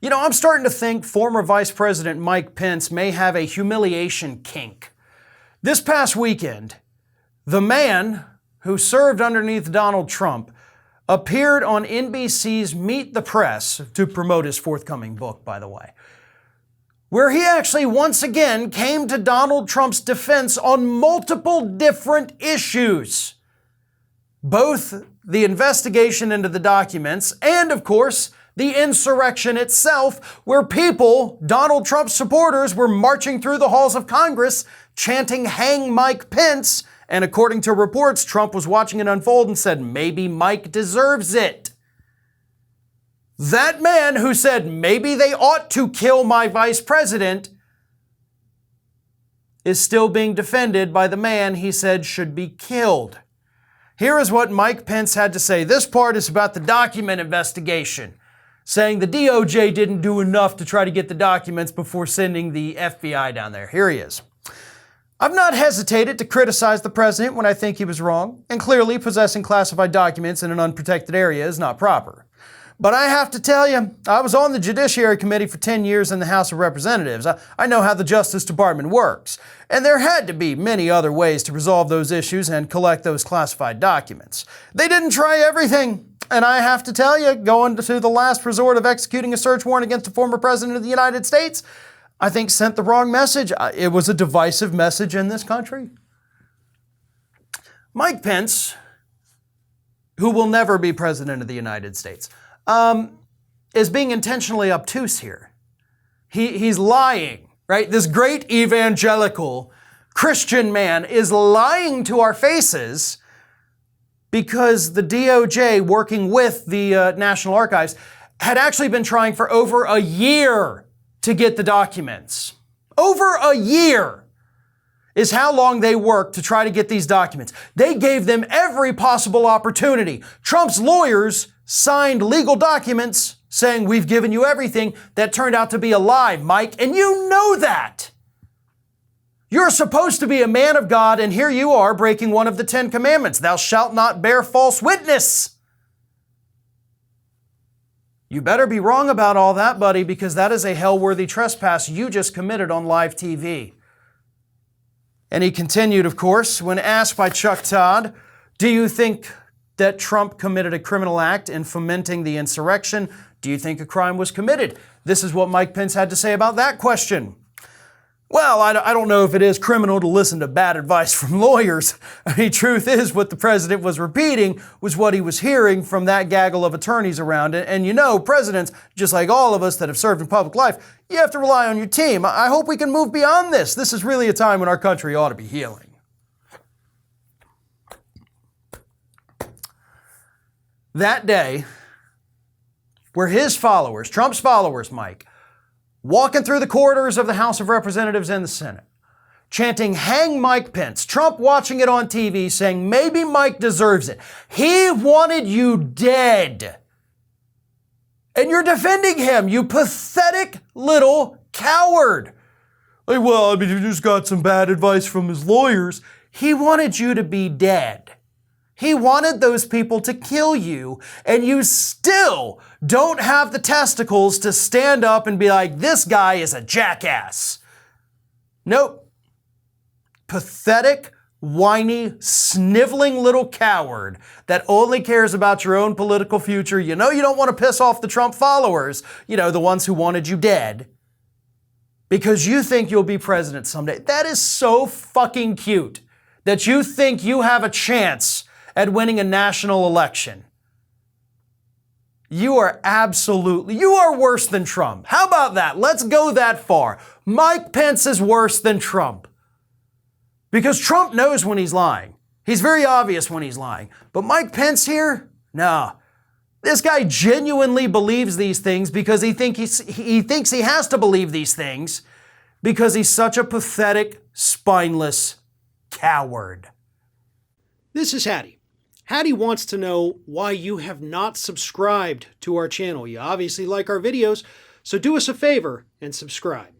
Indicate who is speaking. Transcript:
Speaker 1: You know, I'm starting to think former Vice President Mike Pence may have a humiliation kink. This past weekend, the man who served underneath Donald Trump appeared on NBC's Meet the Press to promote his forthcoming book, by the way, where he actually once again came to Donald Trump's defense on multiple different issues. Both the investigation into the documents and, of course, the insurrection itself, where people, Donald Trump supporters, were marching through the halls of Congress chanting, "Hang Mike Pence," and according to reports, Trump was watching it unfold and said, "Maybe Mike deserves it." That man who said, "Maybe they ought to kill my vice president," is still being defended by the man he said should be killed. Here is what Mike Pence had to say. This part is about the document investigation, saying the DOJ didn't do enough to try to get the documents before sending the FBI down there. Here he is. "I've not hesitated to criticize the president when I think he was wrong, and clearly possessing classified documents in an unprotected area is not proper. But I have to tell you, I was on the Judiciary Committee for 10 years in the House of Representatives. I know how the Justice Department works, and there had to be many other ways to resolve those issues and collect those classified documents. They didn't try everything, and I have to tell you, going to the last resort of executing a search warrant against the former president of the United States, I think sent the wrong message. It was a divisive message in this country." Mike Pence, who will never be president of the United States, is being intentionally obtuse here. He's lying, right? This great evangelical Christian man is lying to our faces because the DOJ, working with the National Archives, had actually been trying for over a year to get the documents. Over a year is how long they worked to try to get these documents. They gave them every possible opportunity. Trump's lawyers signed legal documents saying, "We've given you everything," that turned out to be a lie, Mike, and you know that. You're supposed to be a man of God, and here you are breaking one of the 10 commandments. "Thou shalt not bear false witness." You better be wrong about all that, buddy, because that is a hell-worthy trespass you just committed on live TV. And he continued, of course, when asked by Chuck Todd, "Do you think that Trump committed a criminal act in fomenting the insurrection? Do you think a crime was committed?" This is what Mike Pence had to say about that question. "Well, I don't know if it is criminal to listen to bad advice from lawyers. I mean, truth is, what the president was repeating was what he was hearing from that gaggle of attorneys around it. And you know, presidents, just like all of us that have served in public life, you have to rely on your team. I hope we can move beyond this. This is really a time when our country ought to be healing." That day, where his followers, Trump's followers, Mike, walking through the corridors of the House of Representatives and the Senate, chanting, "Hang Mike Pence," Trump watching it on TV saying, "Maybe Mike deserves it." He wanted you dead. And you're defending him, you pathetic little coward. Like, "Well, I mean, he just got some bad advice from his lawyers." He wanted you to be dead. He wanted those people to kill you, and you still don't have the testicles to stand up and be like, "This guy is a jackass." Nope. Pathetic, whiny, sniveling little coward that only cares about your own political future. You know you don't want to piss off the Trump followers, you know, the ones who wanted you dead, because you think you'll be president someday. That is so fucking cute that you think you have a chance at winning a national election. You are worse than Trump. How about that? Let's go that far. Mike Pence is worse than Trump. Because Trump knows when he's lying. He's very obvious when he's lying. But Mike Pence here? No. This guy genuinely believes these things because he thinks he has to believe these things because he's such a pathetic, spineless coward. This is Hattie. Hattie wants to know why you have not subscribed to our channel. You obviously like our videos, so do us a favor and subscribe.